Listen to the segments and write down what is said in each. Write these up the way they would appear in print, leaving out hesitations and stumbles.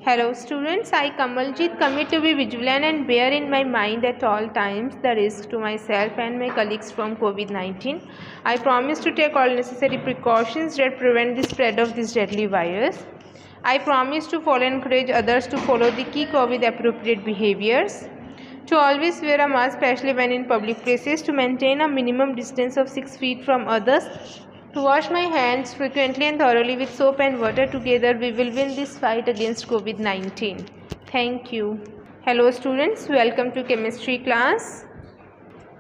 Hello students, I Kamaljeet commit to be vigilant and bear in my mind at all times the risk to myself and my colleagues from COVID-19. I promise to take all necessary precautions that prevent the spread of this deadly virus. I promise to follow and encourage others to follow the key COVID appropriate behaviors. To always wear a mask, especially when in public places, to maintain a minimum distance of 6 feet from others, to wash my hands frequently and thoroughly with soap and water. Together we will win this fight against COVID-19. Thank you. Hello students, welcome to chemistry class.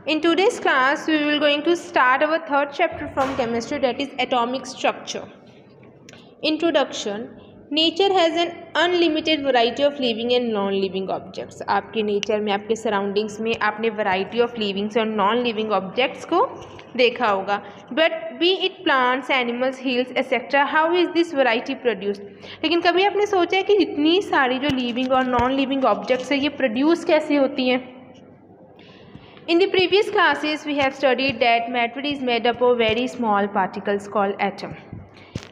In today's class we will going to start our third chapter from chemistry, that is atomic structure. Introduction. Nature has an unlimited variety of living and non living objects. आपके nature में, आपके surroundings में आपने variety of livings और non living objects को देखा होगा. But B it plants, animals, hills etcetera, how is this variety produced. लेकिन कभी आपने सोचा है कि इतनी सारी जो लिविंग और नॉन लिविंग ऑब्जेक्ट्स है ये प्रोड्यूस कैसे होती हैं. In the previous classes we have studied that matter is made up of very small particles called atom.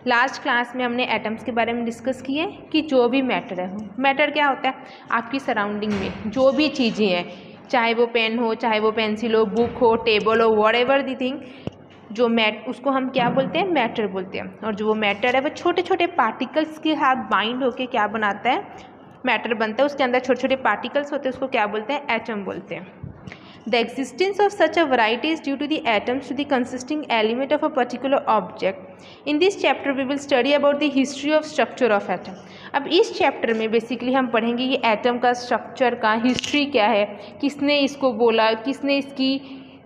Last class में हमने एटम्स के बारे में डिस्कस किए कि जो भी मैटर है, मैटर क्या होता है, आपकी सराउंडिंग में जो भी चीज़ें हैं, चाहे वो पेन हो, चाहे वो पेंसिल हो, बुक हो, टेबल हो, व्हाटएवर दी थिंग, जो उसको हम क्या बोलते हैं, मैटर बोलते हैं. और जो वो मैटर है वो छोटे छोटे पार्टिकल्स के साथ बाइंड होके क्या बनाता है, मैटर बनता है. उसके अंदर छोटे छोटे पार्टिकल्स होते हैं, उसको क्या बोलते हैं, एटम बोलते हैं. The existence of such a variety is due to the atoms to the consisting element of a particular object. In this chapter we will study about the history of structure of atom. अब इस chapter में basically हम पढ़ेंगे ये atom का structure का history क्या है, किसने इसको बोला, किसने इसकी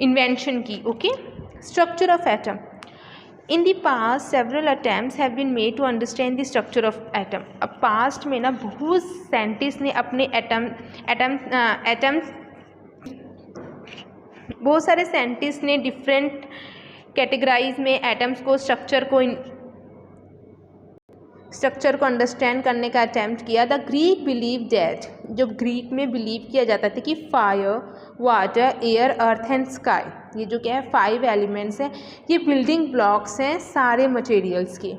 इन्वेंशन की. Okay, structure of atom. In the past several attempts have been made to understand the structure of atom. अब पास्ट में ना बहुत साइंटिस्ट ने अपने बहुत सारे साइंटिस्ट ने डिफरेंट कैटेगराइज में एटम्स को स्ट्रक्चर को अंडरस्टैंड करने का अटैम्प्ट किया. द ग्रीक बिलीव दैट, जो ग्रीक में बिलीव किया जाता था कि fire, water, air, earth and sky, ये जो क्या है 5 एलिमेंट्स हैं, ये बिल्डिंग ब्लॉक्स हैं सारे मटेरियल्स के.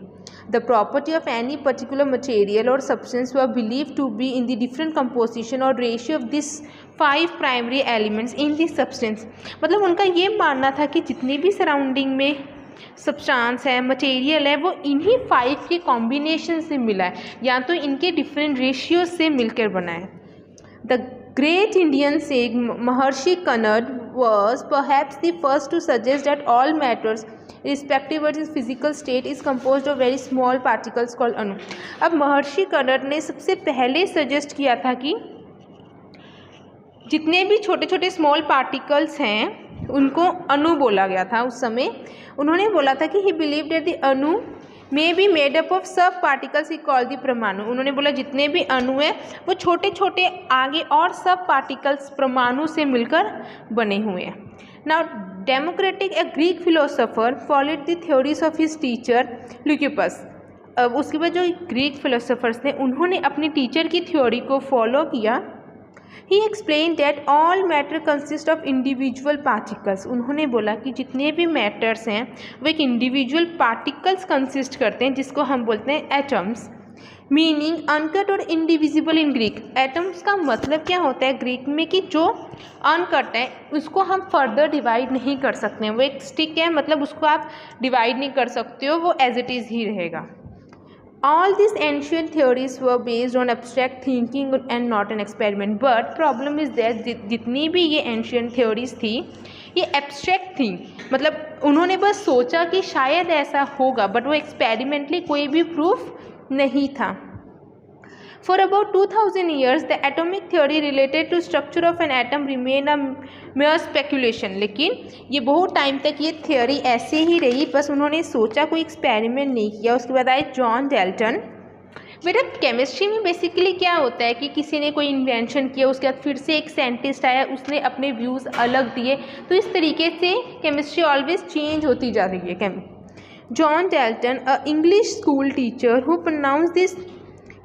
The property of any particular material or substance were believed to be in the different composition or ratio of these 5 primary elements in the substance. मतलब उनका ये मानना था कि जितनी भी सराउंडिंग में सब्सटेंस है, मटेरियल है, वो इन्हीं 5 के कॉम्बिनेशन से मिला है या तो इनके डिफरेंट रेशियो से मिलकर बना है. The great Indian sage Maharshi Kanad was perhaps the first to suggest that all matters irrespective of its physical state is composed of very small particles called अणु. अब महर्षि कनड ने सबसे पहले सजेस्ट किया था कि जितने भी छोटे छोटे स्मॉल पार्टिकल्स हैं उनको अणु बोला गया था. उस समय उन्होंने बोला था कि ही बिलीव दैट द अणु may be made up of सब पार्टिकल्स ही कॉल दी परमाणु. उन्होंने बोला जितने भी अणु हैं वो छोटे छोटे आगे और सब पार्टिकल्स परमाणु से मिलकर बने हुए हैं. Now Democritus, a Greek philosopher, followed the theories of his teacher Leucippus. अब उसके बाद जो ग्रीक फिलोसोफर्स थे उन्होंने अपनी टीचर की थ्योरी को फॉलो किया. He explain that all matter consist of individual particles. उन्होंने बोला कि जितने भी मैटर्स हैं वो एक इंडिविजुअल पार्टिकल्स कंसिस्ट करते हैं जिसको हम बोलते हैं एटम्स. मीनिंग अनकट और इनडिविजिबल इन ग्रीक. एटम्स का मतलब क्या होता है ग्रीक में कि जो अनकट है उसको हम फर्दर डिवाइड नहीं कर सकते हैं. वो एक स्टिक है, मतलब उसको आप डिवाइड नहीं कर सकते हो, वो एज इट इज़ ही रहेगा. All these ancient theories were based on abstract thinking and not an experiment. But problem is that जितनी भी ये ancient theories थी ये abstract थी, मतलब उन्होंने बस सोचा कि शायद ऐसा होगा, बट वो एक्सपेरिमेंटली कोई भी प्रूफ नहीं था. For about 2000 years, the atomic theory related to structure of an atom remained a mere speculation. लेकिन ये बहुत टाइम तक ये थियोरी ऐसे ही रही, बस उन्होंने सोचा, कोई एक्सपेरिमेंट नहीं किया. उसके बाद आए जॉन डाल्टन. बेटा केमिस्ट्री में बेसिकली क्या होता है कि किसी ने कोई इन्वेंशन किया, उसके बाद फिर से एक साइंटिस्ट आया, उसने अपने व्यूज़ अलग दिए, तो इस तरीके से केमिस्ट्री ऑलवेज चेंज होती जा रही है. John Dalton, a English school teacher who pronounce this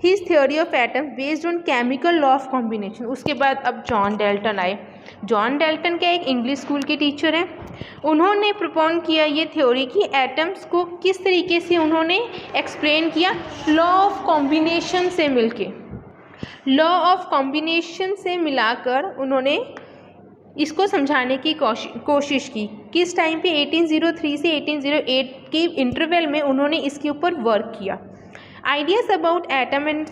his theory of atom based on chemical law of combination. उसके बाद अब जॉन डाल्टन आए. जॉन डाल्टन क्या एक इंग्लिश स्कूल के टीचर हैं. उन्होंने प्रपोन किया ये थ्योरी कि एटम्स को किस तरीके से उन्होंने एक्सप्लेन किया, लॉ ऑफ कॉम्बिनेशन से मिलके. लॉ ऑफ कॉम्बिनेशन से मिलाकर उन्होंने इसको समझाने की कोशिश की। किस टाइम पे 1803 से 1808 के इंटरवल में उन्होंने इसके ऊपर वर्क किया। Ideas about atom and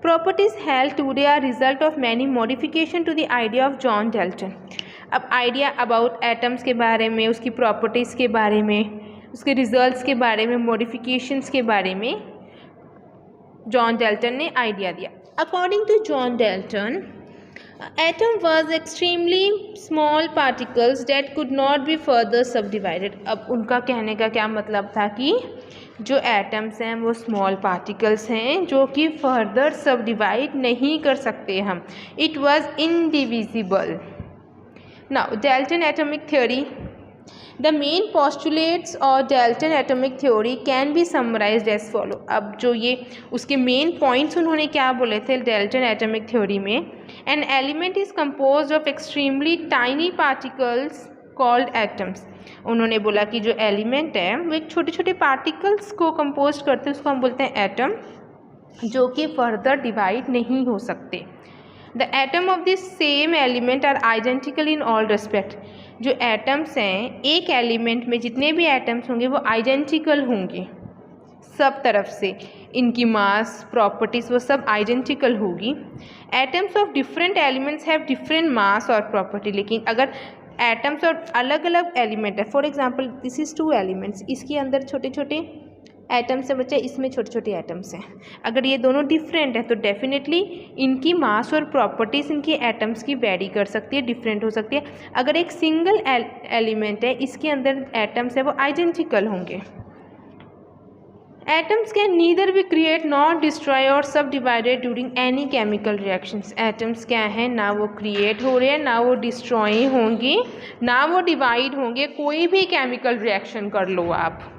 properties held today are result of many modification to the idea of John Dalton। अब आइडिया अबाउट एटम्स के बारे में, उसकी प्रॉपर्टीज़ के बारे में, उसके रिजल्ट्स के बारे में, मॉडिफिकेशंस के बारे में जॉन डेल्टन ने आइडिया दिया। According to John Dalton, atom was extremely small particles that could not be further subdivided. अब उनका कहने का क्या मतलब था कि जो एटम्स हैं वो स्मॉल पार्टिकल्स हैं जो कि फर्दर सब डिवाइड नहीं कर सकते हम। It was indivisible. Now Dalton atomic theory, the main postulates of Dalton atomic theory can be summarized as follow। अब जो ये उसके मेन पॉइंट्स उन्होंने क्या बोले थे Dalton atomic theory में, an element is composed of extremely tiny particles called atoms। उन्होंने बोला कि जो एलिमेंट है वो एक छोटे छोटे पार्टिकल्स को कंपोज करते हैं, उसको हम बोलते हैं एटम, जो कि फर्दर डिवाइड नहीं हो सकते। The atom of this same element are identical in all respect. जो एटम्स हैं, एक एलिमेंट में जितने भी एटम्स होंगे वो आइडेंटिकल होंगे सब तरफ से, इनकी मास, प्रॉपर्टीज़ वो सब आइडेंटिकल होगी। Atoms of different elements have different mass और प्रॉपर्टी। लेकिन अगर एटम्स और अलग अलग एलिमेंट है, for example this is 2 elements, इसके अंदर छोटे छोटे एटम्स हैं बच्चे, इसमें छोटे छोटे एटम्स हैं, अगर ये दोनों डिफरेंट है तो डेफिनेटली इनकी मास और प्रॉपर्टीज़ इनकी एटम्स की वेरी कर सकती है, डिफरेंट हो सकती है। अगर एक सिंगल एलिमेंट है, इसके अंदर एटम्स है वो आइडेंटिकल होंगे। Atoms can neither be create not destroy और सब divided during any chemical reactions. Atoms क्या है, ना वो क्रिएट हो रहे हैं, ना वो डिस्ट्रॉय होंगे, ना वो डिवाइड होंगे, कोई भी केमिकल रिएक्शन कर लो आप।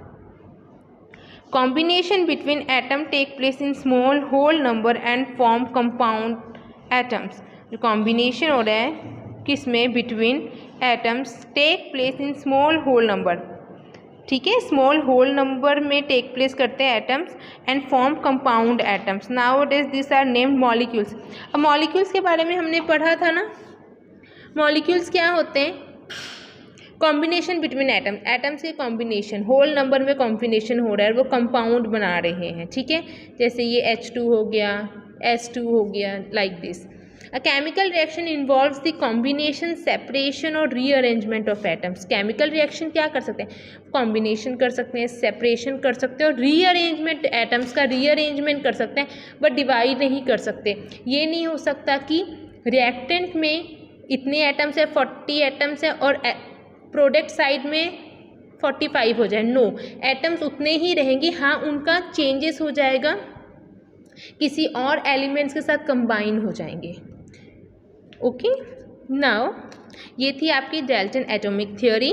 Combination between atom take place in small whole number and form compound atoms. जो कॉम्बिनेशन हो रहा है किसमें, between atoms take place in small whole number, ठीक है, स्मॉल होल नंबर में टेक प्लेस करते हैं atoms and form compound atoms. Now days this are named molecules. अब मॉलिक्यूल्स के बारे में हमने पढ़ा था ना, मॉलिक्यूल्स क्या होते हैं, कॉम्बिनेशन बिटवीन एटम, एटम्स के कॉम्बिनेशन, होल नंबर में कॉम्बिनेशन हो रहा है, वो कंपाउंड बना रहे हैं, ठीक है, जैसे ये H2 हो गया, S2 हो गया, like this. A chemical reaction involves the combination, separation और rearrangement of atoms. Chemical reaction क्या कर सकते हैं, कॉम्बिनेशन कर सकते हैं, सेपरेशन कर सकते हैं और रीअरेंजमेंट, एटम्स का रीअरेंजमेंट कर सकते हैं, बट डिवाइड नहीं कर सकते। ये नहीं हो सकता कि रिएक्टेंट में इतने एटम्स है, 40 एटम्स है और प्रोडक्ट साइड में 45 हो जाए, नो, एटम्स उतने ही रहेंगे, हाँ उनका चेंजेस हो जाएगा, किसी और एलिमेंट्स के साथ कंबाइन हो जाएंगे। ओके, नाउ ये थी आपकी Dalton atomic theory.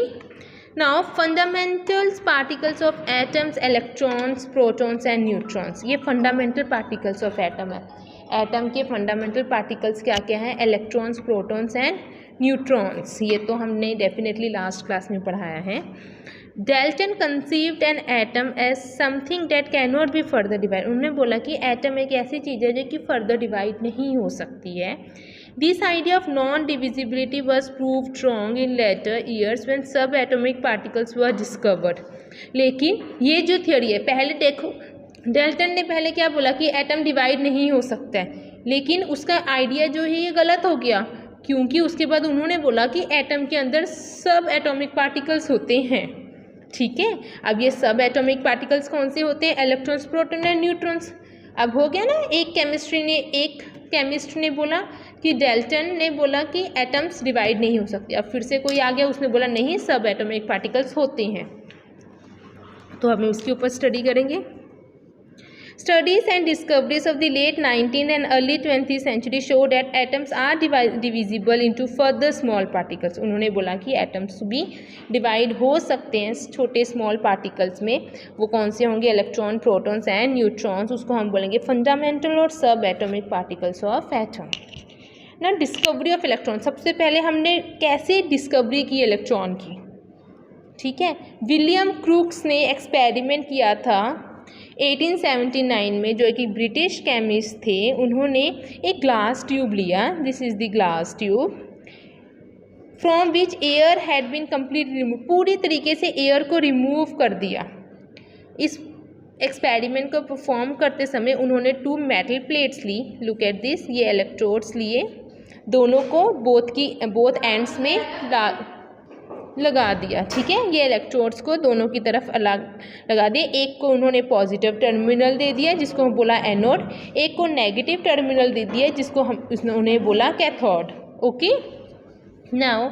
Now fundamentals particles of atoms, electrons, protons and neutrons. ये फंडामेंटल पार्टिकल्स ऑफ एटम है। एटम के फंडामेंटल पार्टिकल्स क्या क्या हैं, इलेक्ट्रॉन्स, प्रोटॉन्स एंड न्यूट्रॉन्स। ये तो हमने डेफिनेटली लास्ट क्लास में पढ़ाया है। Dalton conceived an atom as something that can not be further divide. उन्होंने बोला कि एटम एक ऐसी चीज़ है जो कि फर्दर डिवाइड नहीं हो सकती है। This idea of non divisibility was proved wrong in later years when सब एटॉमिक पार्टिकल्स वर डिस्कवर्ड। लेकिन ये जो थियोरी है, पहले देखो डेल्टन ने पहले क्या बोला कि एटम डिवाइड नहीं हो सकता है, लेकिन उसका आइडिया जो है ये गलत हो गया, क्योंकि उसके बाद उन्होंने बोला कि एटम के अंदर सब एटॉमिक पार्टिकल्स होते हैं, ठीक है। अब ये सब एटॉमिक पार्टिकल्स कौन से होते हैं, इलेक्ट्रॉन्स, प्रोटॉन एंड न्यूट्रॉन्स। अब हो गया ना, एक केमिस्ट ने बोला कि डेल्टन ने बोला कि एटम्स डिवाइड नहीं हो सकते। अब फिर से कोई आ गया, उसने बोला नहीं, सब एटॉमिक पार्टिकल्स होते हैं। तो हमें उसके ऊपर स्टडी करेंगे। Studies and discoveries of the late 19th and early 20th century show that atoms are divisible into further small particles। उन्होंने बोला कि एटम्स भी डिवाइड हो सकते हैं छोटे स्मॉल पार्टिकल्स में। वो कौन से होंगे, इलेक्ट्रॉन, प्रोटॉन्स एंड न्यूट्रॉन्स। उसको हम बोलेंगे फंडामेंटल और सब एटॉमिक पार्टिकल्स ऑफ एटम। ना डिस्कवरी ऑफ इलेक्ट्रॉन, सबसे पहले हमने कैसे डिस्कवरी की इलेक्ट्रॉन की, ठीक है। विलियम क्रूक्स ने एक्सपेरिमेंट किया था 1879 में जो कि ब्रिटिश केमिस्ट थे, उन्होंने एक ग्लास ट्यूब लिया, this is the glass tube, from which air had been completely remove, पूरी तरीके से एयर को रिमूव कर दिया। इस एक्सपेरिमेंट को परफॉर्म करते समय उन्होंने 2 मेटल प्लेट्स ली, लुक एट दिस, ये इलेक्ट्रोड्स लिए, दोनों को बोथ एंड्स में लगा दिया, ठीक है। ये इलेक्ट्रोड्स को दोनों की तरफ अलग लगा दिए, एक को उन्होंने पॉजिटिव टर्मिनल दे दिया जिसको हम बोला एनोड, एक को नेगेटिव टर्मिनल दे दिया जिसको उन्होंने बोला कैथोड। ओके, नाउ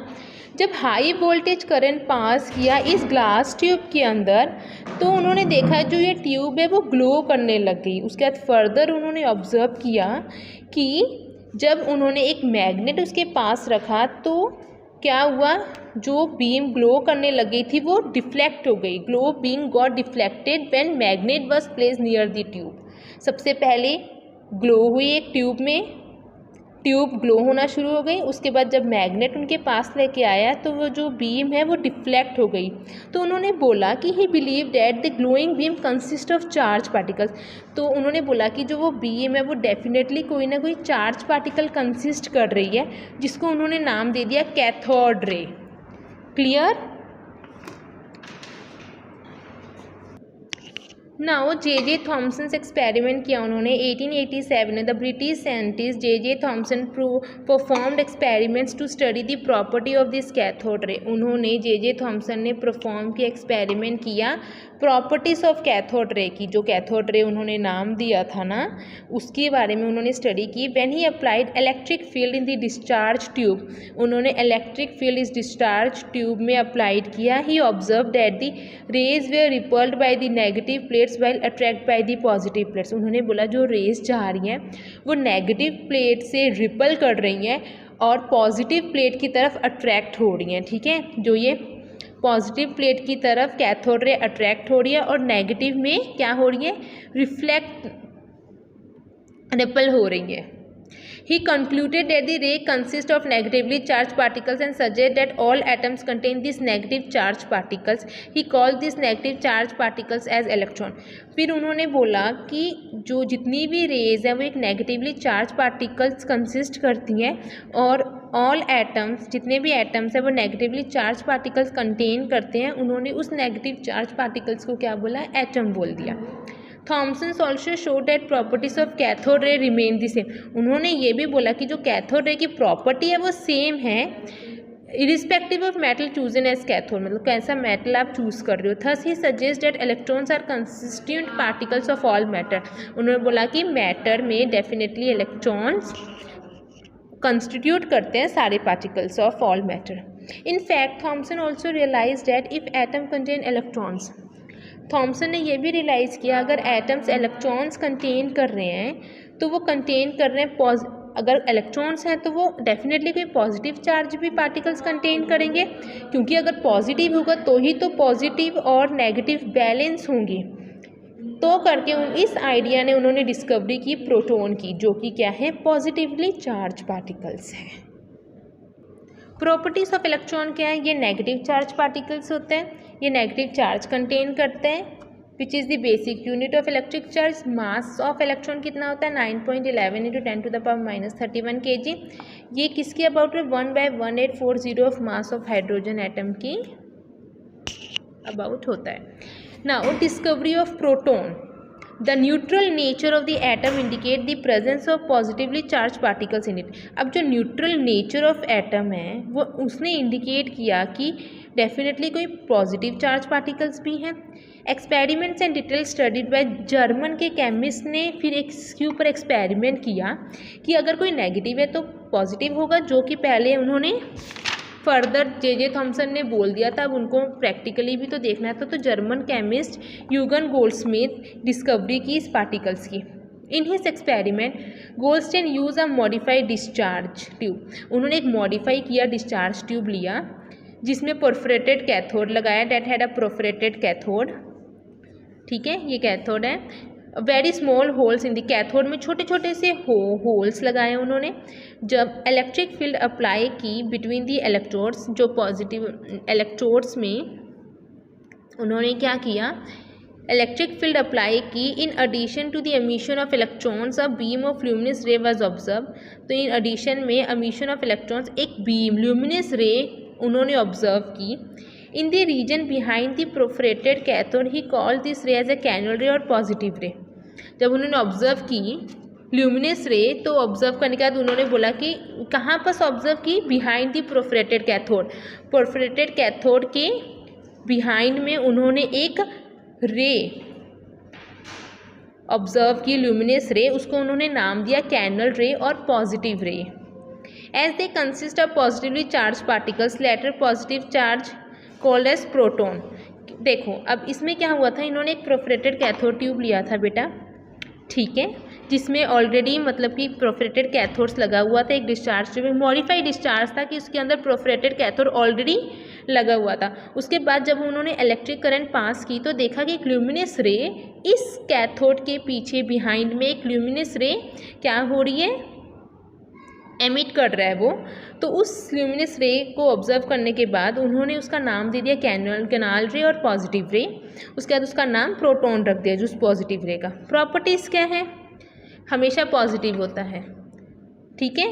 जब हाई वोल्टेज करंट पास किया इस ग्लास ट्यूब के अंदर, तो उन्होंने देखा जो ये ट्यूब है वो ग्लो करने लग गई। उसके बाद फर्दर उन्होंने ऑब्जर्व किया कि जब उन्होंने एक मैग्नेट उसके पास रखा तो क्या हुआ, जो बीम ग्लो करने लगी थी वो डिफ्लेक्ट हो गई। Glow beam got deflected when magnet was placed near the tube. सबसे पहले ग्लो हुई एक ट्यूब में, ट्यूब ग्लो होना शुरू हो गई, उसके बाद जब मैग्नेट उनके पास लेके आया तो वो जो बीम है वो डिफ्लेक्ट हो गई। तो उन्होंने बोला कि ही believe that the glowing beam consist of charge particles. तो उन्होंने बोला कि जो वो बीम है वो डेफिनेटली कोई ना कोई चार्ज पार्टिकल कंसिस्ट कर रही है, जिसको उन्होंने नाम दे दिया cathode ray. Clear? Now J Thomson experiment किया उन्होंने 1887 में। The British scientist J Thomson performed experiments to study the property of this cathode ray. उन्होंने जे थॉमसन ने परफॉर्म किया, एक्सपेरिमेंट किया प्रॉपर्टीज़ ऑफ कैथोड रे की। जो कैथोड रे उन्होंने नाम दिया था ना, उसके बारे में उन्होंने स्टडी की। When he applied electric field in the discharge tube, उन्होंने इलेक्ट्रिक फील्ड इस डिस्चार्ज ट्यूब में अप्लाइड किया। He observe that the rays were repelled by the negative plates while attract by the positive plates. उन्होंने बोला जो raise जा रही हैं वो नेगेटिव प्लेट से रिपल कर रही हैं और पॉजिटिव प्लेट की तरफ अट्रैक्ट हो रही हैं, ठीक है। जो ये पॉजिटिव प्लेट की तरफ कैथोड रे अट्रैक्ट हो रही है और नेगेटिव में क्या हो रही है, रिपल हो रही है। He concluded that the ray consists of negatively charged particles and suggested that all atoms contain these negative charged particles. He called these negative charged particles as electron. फिर उन्होंने बोला कि जो जितनी भी रेज हैं वो एक नेगेटिवली चार्ज पार्टिकल्स कंसिस्ट करती हैं और ऑल एटम्स, जितने भी एटम्स हैं वो नेगेटिवली चार्ज पार्टिकल्स कंटेन करते हैं। उन्होंने उस नेगेटिव चार्ज पार्टिकल्स को क्या बोला, एटम बोल दिया। Thomson also showed that properties of cathode ray remain the same. उन्होंने ये भी बोला कि जो कैथोड रे की प्रॉपर्टी है वो सेम है irrespective of metal chosen as cathode, मतलब कैसा मेटल आप चूज कर रहे हो। Thus he suggest that electrons are constituent particles of all matter. उन्होंने बोला कि मैटर में डेफिनेटली इलेक्ट्रॉन्स कंस्टिट्यूट करते हैं सारे particles of all matter. In fact Thomson also realize that if atom contain electrons, Thomson ने यह भी रियलाइज़ किया अगर एटम्स इलेक्ट्रॉन्स कंटेन कर रहे हैं तो वो कंटेन कर रहे हैं अगर इलेक्ट्रॉन्स हैं तो वो डेफिनेटली कोई पॉजिटिव चार्ज भी पार्टिकल्स कंटेन करेंगे, क्योंकि अगर पॉजिटिव होगा तो ही तो पॉजिटिव और नेगेटिव बैलेंस होंगे। तो करके इस आइडिया ने उन्होंने डिस्कवरी की प्रोटॉन की, जो कि क्या है, पॉजिटिवली चार्ज पार्टिकल्स है। प्रॉपर्टीज़ ऑफ इलेक्ट्रॉन क्या है, ये नेगेटिव चार्ज पार्टिकल्स होते हैं, ये नेगेटिव चार्ज कंटेन करते हैं, which is the basic unit of electric charge. Mass of electron कितना होता है, 9.11 × 10⁻³ kg। ये किसके अबाउट है, 1/1840 of mass of hydrogen atom की अबाउट होता है। Now discovery of proton. The neutral nature of the atom indicate the presence of positively charge particles in it. अब जो न्यूट्रल नेचर ऑफ एटम है वो उसने इंडिकेट किया कि डेफिनेटली कोई पॉजिटिव चार्ज पार्टिकल्स भी हैं। Experiments and detail studied by German के केमिस्ट ने फिर इसके ऊपर एक्सपेरिमेंट किया कि अगर कोई नेगेटिव है तो पॉजिटिव होगा, जो कि पहले उन्होंने फर्दर जे थॉमसन ने बोल दिया था। अब उनको प्रैक्टिकली भी तो देखना था, तो German chemist Eugen Goldsmith discovery की इस पार्टिकल्स की। In his experiment Goldstein use a modified discharge tube. उन्होंने एक मॉडिफाई किया डिस्चार्ज ट्यूब लिया जिसमें परफोरेटेड कैथोड लगाया, that had a perforated cathode, ठीक है, ये कैथोड है। Very small holes in the cathode में छोटे छोटे से होल्स लगाए उन्होंने। जब इलेक्ट्रिक फील्ड अप्लाई की बिटवीन दी इलेक्ट्रोड्स, जो पॉजिटिव इलेक्ट्रोड्स में उन्होंने क्या किया, इलेक्ट्रिक फील्ड अप्लाई की, in addition to the emission of electrons a beam of luminous ray was observe. तो इन एडिशन में एमिशन ऑफ इलेक्ट्रॉन्स एक बीम ल्यूमिनस रे उन्होंने ऑब्जर्व की। In the reason behind the perforated cathode he call this ray as a canal ray और positive रे। जब उन्होंने observe की ल्यूमिनस रे तो ऑब्जर्व करने के बाद उन्होंने बोला कि कहाँ पर ऑब्जर्व की, behind the perforated cathode. प्रोफरेटेड cathode के बिहाइंड में उन्होंने एक रे ऑब्जर्व की, ल्यूमिनस रे, उसको उन्होंने नाम दिया कैनल रे और positive ray. As they consist of positively charge particles, later positive charge called as proton. देखो अब इसमें क्या हुआ था, इन्होंने एक प्रोफरेटेड कैथोड ट्यूब लिया था बेटा, ठीक है, जिसमें ऑलरेडी मतलब कि प्रोफरेटेड कैथोड्स लगा हुआ था। एक डिस्चार्ज ट्यूब मॉडिफाइड डिस्चार्ज था कि उसके अंदर प्रोफरेटेड कैथोड ऑलरेडी लगा हुआ था। उसके बाद जब उन्होंने इलेक्ट्रिक करंट पास की तो देखा कि एक ल्यूमिनस रे इस कैथोड के पीछे बिहाइंड में एक ल्यूमिनस रे क्या हो रही है, एमिट कर रहा है वो। तो उस ल्यूमिनस रे को ऑब्जर्व करने के बाद उन्होंने उसका नाम दे दिया कैनाल रे और पॉजिटिव रे। उसके बाद उसका नाम प्रोटॉन रख दिया, जो उस पॉजिटिव रे का प्रॉपर्टीज़ क्या है, हमेशा पॉजिटिव होता है, ठीक है।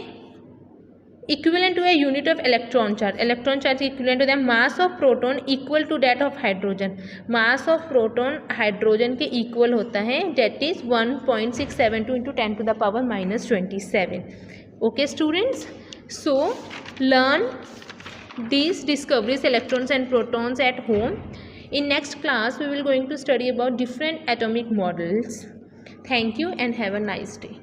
Equivalent to a unit of electron charge, electron charge equivalent होता है mass of proton equal to that of hydrogen. Mass of proton hydrogen के इक्वल होता है, that is 1.672 into 10 to the power -27। Okay students, so learn these discoveries electrons and protons at home. In next class we will going to study about different atomic models. Thank you and have a nice day.